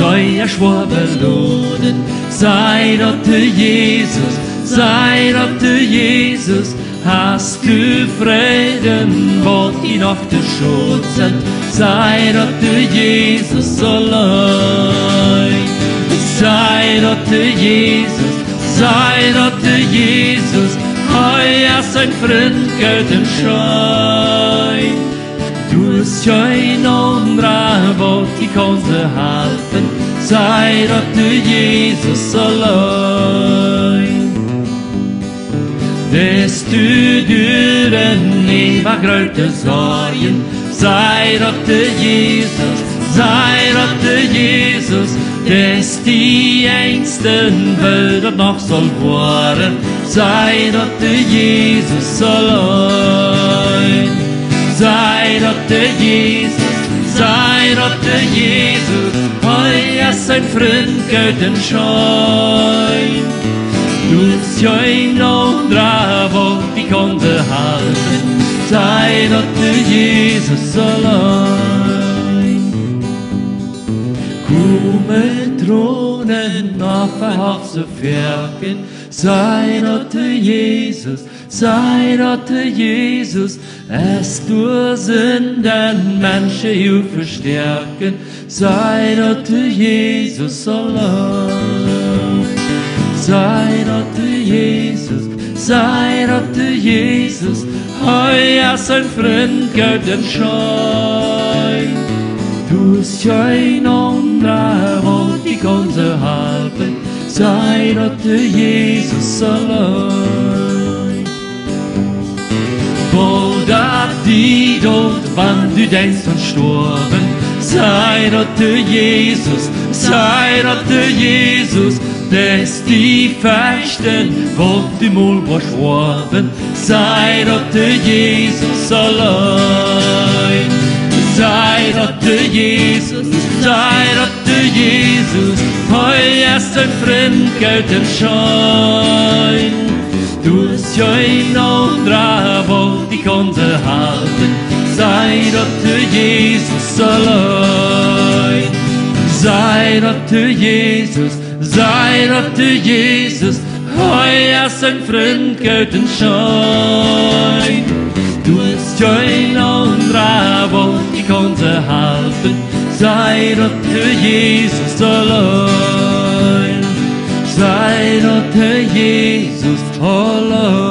sei er schwor belohnen. Sei dort Jesus, hast du Frieden, wollt die Nacht schützen. Sei dort Jesus allein. Sei dort Jesus, heuer sein Freund gelten schein. Du bist ein anderer, wollt die konnte halten. Sei dort Jesus allein. Des du duren eva gröte sorgen. Sei dort Jesus, des die engsten Welt noch soll worden. Sei dort Jesus allein. Sei dort Jesus, heuer sein Freund gelten schein. Du bist ja ein anderer, wollt die konnte halten. Sei dort Jesus allein. Komme Thronen auf ein Haus zu werken. Sei dort Jesus, es durch Sünden Menschen zu verstärken. Sei dort Jesus allein. Sei dort Jesus, heuer sein Freund gelten schein. Du bist ja ein anderer, wollt die ganze halten. Sei dort Jesus allein. Wo da die dort, wann du denkst an Storben. Sei dort Jesus, des die Fechten, wo die Mul verschworben. Sei dort Jesus allein. Sei dort Jesus, heuer sein Freund gelten schein. Du bist ja ein anderer, wollt die konnte halten. Sei dort Jesus allein. Sei dort Jesus, heuer sein Freund gelten schein. Du bist ja ein anderer, wollt die konnte halten. Sei dort Jesus allein. Sei dort Jesus allein.